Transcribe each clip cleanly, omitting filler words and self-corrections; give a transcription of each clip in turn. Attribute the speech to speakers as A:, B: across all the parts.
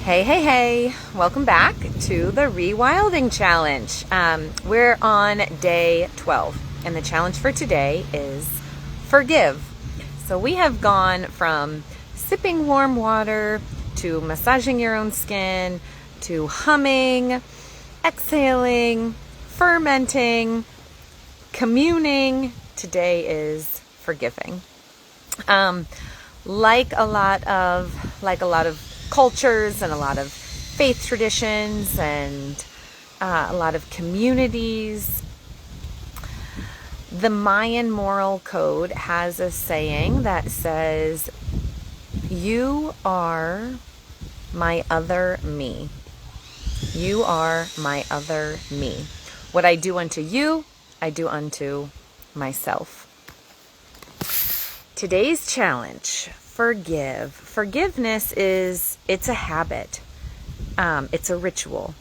A: Hey, hey, hey, welcome back to the REwilding challenge. We're on day 12, and the challenge for today is forgive. So we have gone from sipping warm water to massaging your own skin to humming, exhaling, fermenting, communing. Today is forgiving. Like a lot of cultures and a lot of faith traditions and a lot of communities, the Mayan moral code has a saying that says, "You are my other me. You are my other me. What I do unto you, I do unto myself." Today's challenge, forgive. Forgiveness it's a habit. It's a ritual.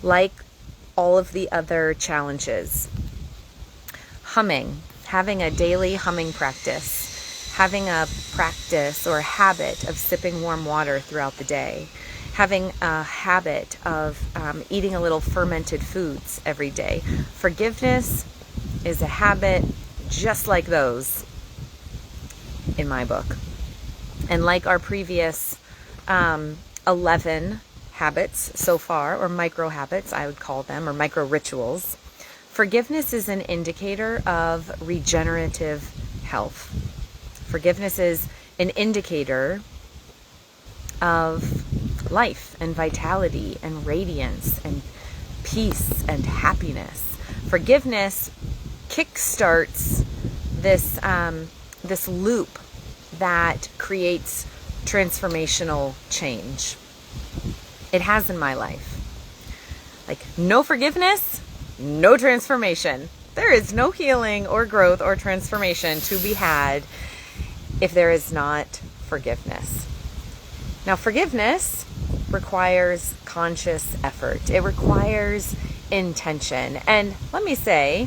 A: Like all of the other challenges. Humming, having a daily humming practice, having a practice or a habit of sipping warm water throughout the day, having a habit of eating a little fermented foods every day. Forgiveness is a habit just like those in my book. And like our previous 11 habits so far, or micro habits, I would call them, or micro rituals, forgiveness is an indicator of regenerative health. Forgiveness is an indicator of life and vitality and radiance and peace and happiness. Forgiveness kickstarts this loop that creates transformational change. It has in my life. Like, no forgiveness, no transformation. There is no healing or growth or transformation to be had if there is not forgiveness. Now, forgiveness requires conscious effort. It requires intention. And let me say,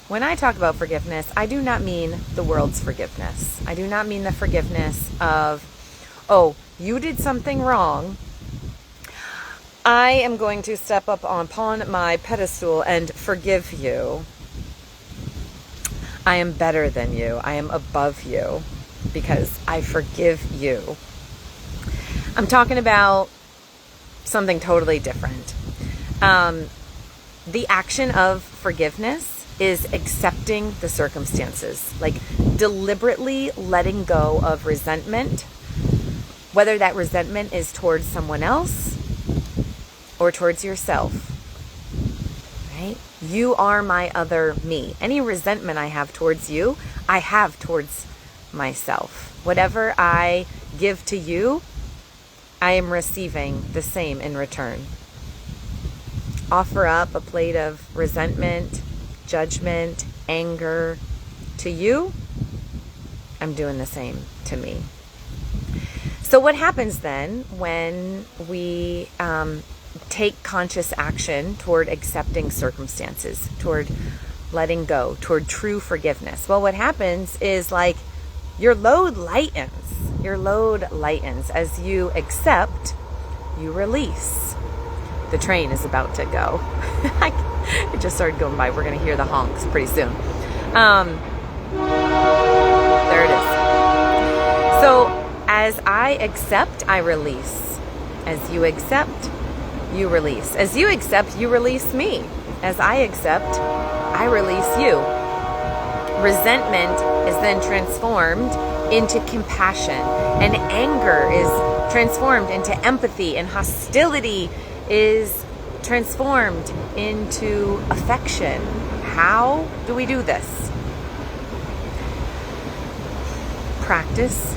A: when I talk about forgiveness, I do not mean the world's forgiveness. I do not mean the forgiveness of, oh, you did something wrong. I am going to step up upon my pedestal and forgive you. I am better than you. I am above you because I forgive you. I'm talking about something totally different. The action of forgiveness is accepting the circumstances, like deliberately letting go of resentment, whether that resentment is towards someone else or towards yourself, right? You are my other me. Any resentment I have towards you, I have towards myself. Whatever I give to you, I am receiving the same in return. Offer up a plate of resentment, judgment, anger to you, I'm doing the same to me. So what happens then when we take conscious action toward accepting circumstances, toward letting go, toward true forgiveness? Well, what happens is, like, your load lightens. Your load lightens. As you accept, you release. The train is about to go. It just started going by. We're going to hear the honks pretty soon. There it is. So as I accept, I release. As you accept, you release. As you accept, you release me. As I accept, I release you. Resentment is then transformed into compassion, and anger is transformed into empathy, and hostility is transformed into affection. How do we do this? Practice.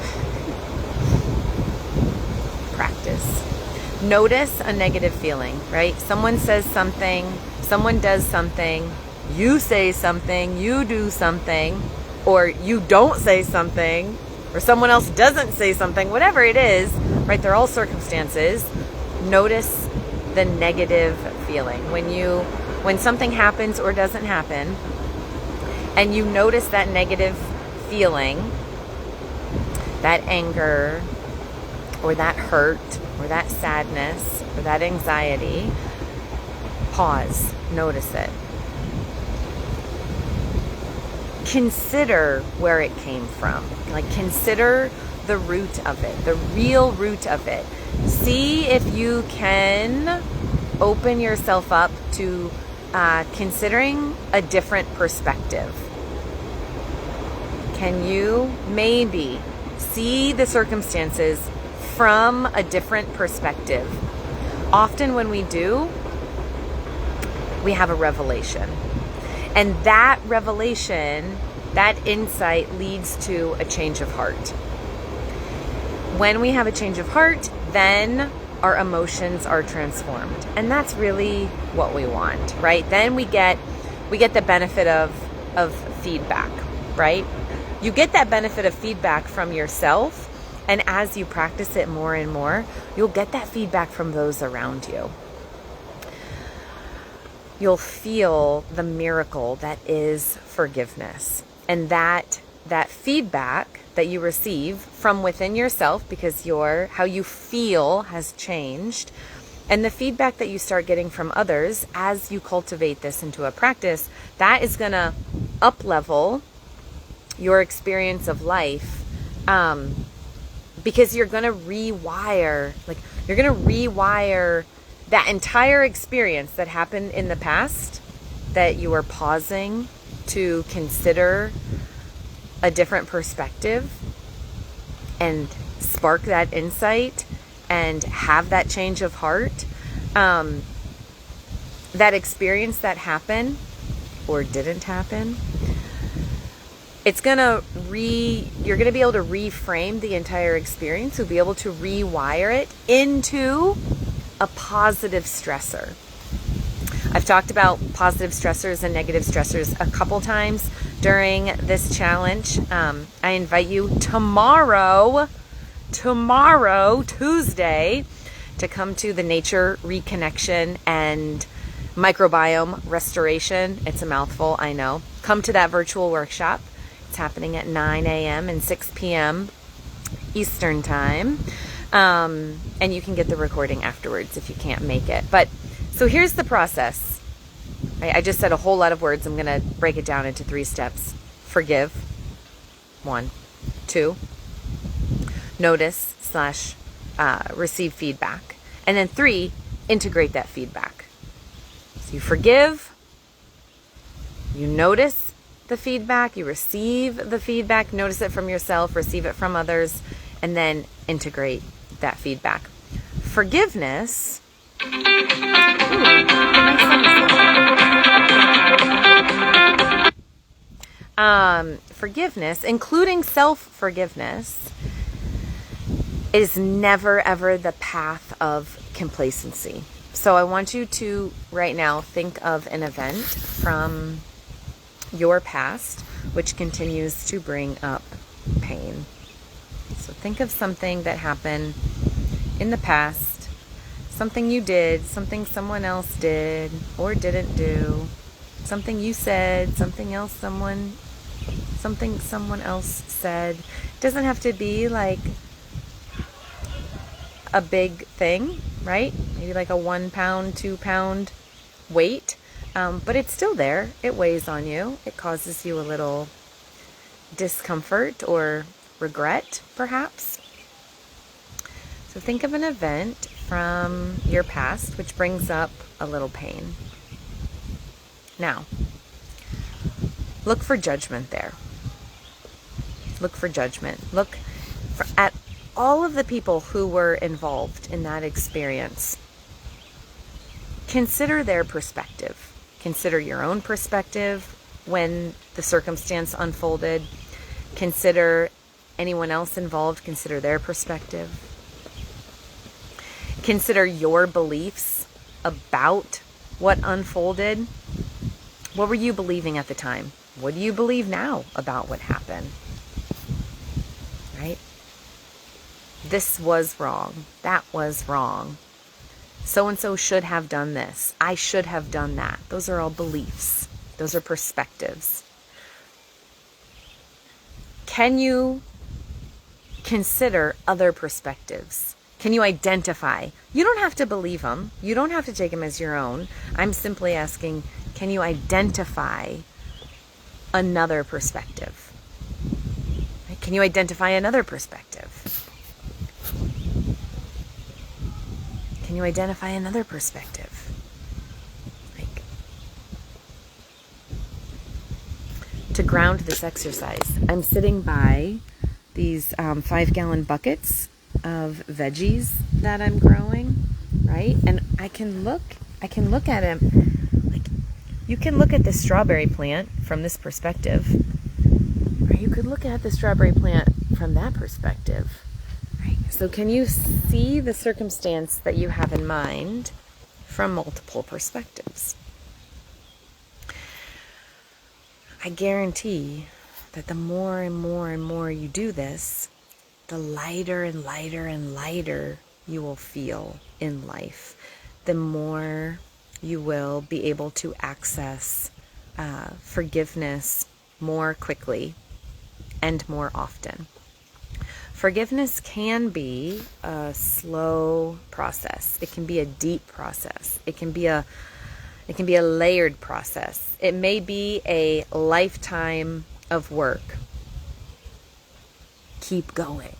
A: Notice a negative feeling, right? Someone says something, someone does something, you say something, you do something, or you don't say something, or someone else doesn't say something, whatever it is, right? They're all circumstances. Notice the negative feeling. When something happens or doesn't happen, and you notice that negative feeling, that anger, or that hurt, or that sadness or that anxiety, pause, notice it. Consider where it came from. Like, consider the root of it, the real root of it. See if you can open yourself up to considering a different perspective. Can you maybe see the circumstances from a different perspective? Often when we do, we have a revelation. And that revelation, that insight leads to a change of heart. When we have a change of heart, then our emotions are transformed. And that's really what we want, right? Then we get the benefit of feedback, right? You get that benefit of feedback from yourself, and as you practice it more and more, you'll get that feedback from those around you. You'll feel the miracle that is forgiveness. And that feedback that you receive from within yourself, because how you feel has changed, and the feedback that you start getting from others as you cultivate this into a practice, that is going to up-level your experience of life, because you're going to rewire that entire experience that happened in the past, that you are pausing to consider a different perspective and spark that insight and have that change of heart. That experience that happened or didn't happen, you're going to be able to reframe the entire experience. You'll be able to rewire it into a positive stressor. I've talked about positive stressors and negative stressors a couple times during this challenge. I invite you tomorrow, Tuesday, to come to the nature reconnection and microbiome restoration. It's a mouthful, I know. Come to that virtual workshop. It's happening at 9 a.m. and 6 p.m. Eastern time. And you can get the recording afterwards if you can't make it. But so here's the process. I just said a whole lot of words. I'm going to break it down into 3 steps. Forgive. 1. 2. Notice / receive feedback. And then 3, integrate that feedback. So you forgive. You notice the feedback. You receive the feedback. Notice it from yourself. Receive it from others. And then integrate that feedback. Forgiveness. Forgiveness, including self-forgiveness, is never ever the path of complacency. So I want you to right now think of an event from your past which continues to bring up pain. So think of something that happened in the past, something you did, something someone else did or didn't do, something you said, something someone else said. It doesn't have to be like a big thing, right? Maybe like a 1 pound, 2 pound weight, but it's still there. It weighs on you. It causes you a little discomfort or regret, perhaps. So think of an event from your past which brings up a little pain. Now, look for judgment there. Look for judgment. Look at all of the people who were involved in that experience. Consider their perspective. Consider your own perspective when the circumstance unfolded. Consider anyone else involved. Consider their perspective. Consider your beliefs about what unfolded. What were you believing at the time? What do you believe now about what happened? Right? This was wrong. That was wrong. So-and-so should have done this. I should have done that. Those are all beliefs. Those are perspectives. Can you consider other perspectives Can you identify? You don't have to believe them. You don't have to take them as your own. I'm simply asking, can you identify another perspective? Can you identify another perspective? Can you identify another perspective? Like, to ground this exercise, I'm sitting by these 5-gallon buckets of veggies that I'm growing, right? And I can look at them. Like, you can look at the strawberry plant from this perspective, or you could look at the strawberry plant from that perspective, right? So can you see the circumstance that you have in mind from multiple perspectives? I guarantee that the more and more and more you do this, the lighter and lighter and lighter you will feel in life. The more you will be able to access forgiveness more quickly and more often. Forgiveness can be a slow process. It can be a deep process. It can be a layered process. It may be a lifetime of work. Keep going.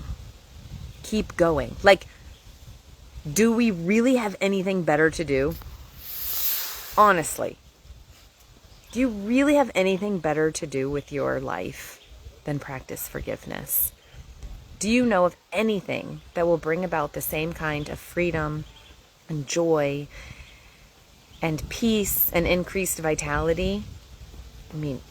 A: Keep going. Like, do we really have anything better to do? Honestly, do you really have anything better to do with your life than practice forgiveness? Do you know of anything that will bring about the same kind of freedom and joy and peace and increased vitality? I mean,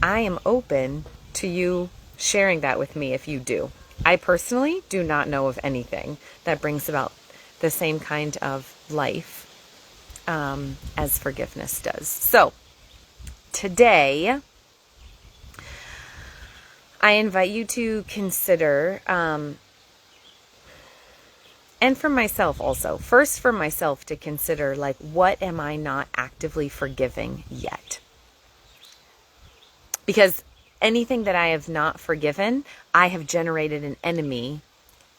A: I am open to you sharing that with me if you do. I personally do not know of anything that brings about the same kind of life as forgiveness does. So today, I invite you to consider, and for myself also, first for myself to consider, like, what am I not actively forgiving yet? Because anything that I have not forgiven, I have generated an enemy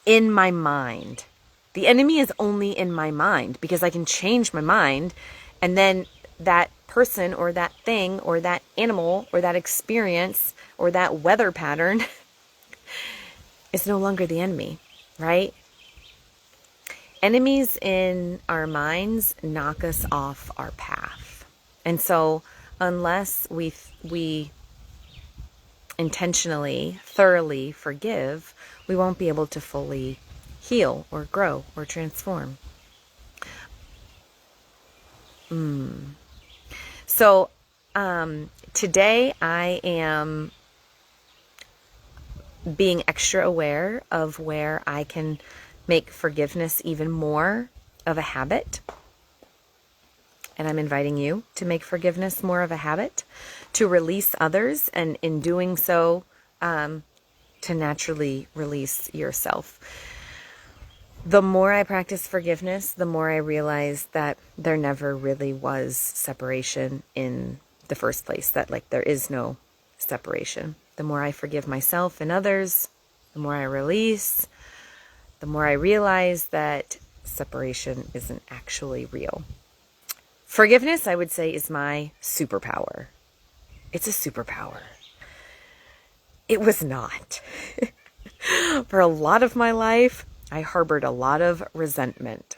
A: in my mind. The enemy is only in my mind, because I can change my mind, and then that person or that thing or that animal or that experience or that weather pattern is no longer the enemy, right? Enemies in our minds knock us off our path. And so unless we intentionally, thoroughly forgive, we won't be able to fully heal or grow or transform. So today I am being extra aware of where I can make forgiveness even more of a habit. And I'm inviting you to make forgiveness more of a habit, to release others, and in doing so, to naturally release yourself. The more I practice forgiveness, the more I realize that there never really was separation in the first place, that like there is no separation. The more I forgive myself and others, the more I release, the more I realize that separation isn't actually real. Forgiveness, I would say, is my superpower. It's a superpower. It was not. For a lot of my life, I harbored a lot of resentment.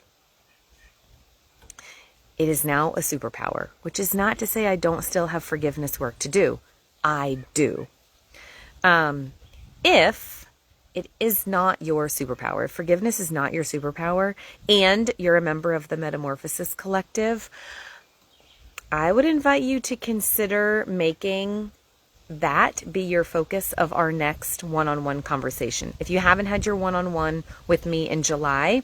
A: It is now a superpower, which is not to say I don't still have forgiveness work to do. I do. If it is not your superpower, if forgiveness is not your superpower, and you're a member of the Metamorphosis Collective, I would invite you to consider making that be your focus of our next one-on-one conversation. If you haven't had your one-on-one with me in July,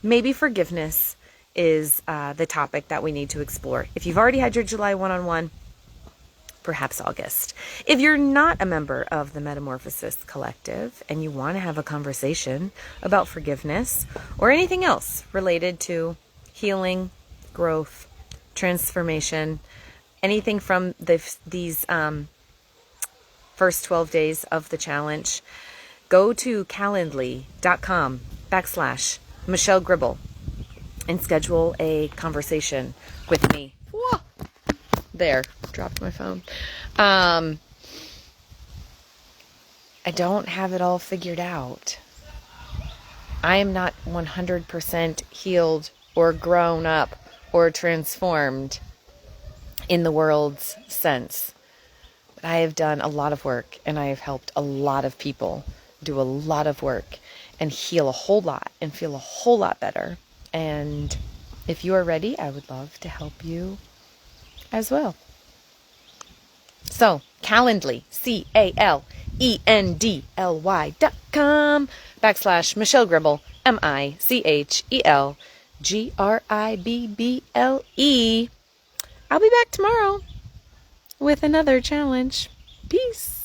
A: maybe forgiveness is the topic that we need to explore. If you've already had your July one-on-one, perhaps August. If you're not a member of the Metamorphosis Collective and you want to have a conversation about forgiveness or anything else related to healing, growth, transformation, anything from these first 12 days of the challenge, go to calendly.com Michelle Gribble and schedule a conversation with me. Whoa. There, dropped my phone. I don't have it all figured out. I am not 100% healed or grown up or transformed in the world's sense. But I have done a lot of work, and I have helped a lot of people do a lot of work and heal a whole lot and feel a whole lot better. And if you are ready, I would love to help you as well. So, Calendly, CALENDLY.com/Michelle Gribble, MICHELGRIBBLE. I'll be back tomorrow with another challenge. Peace.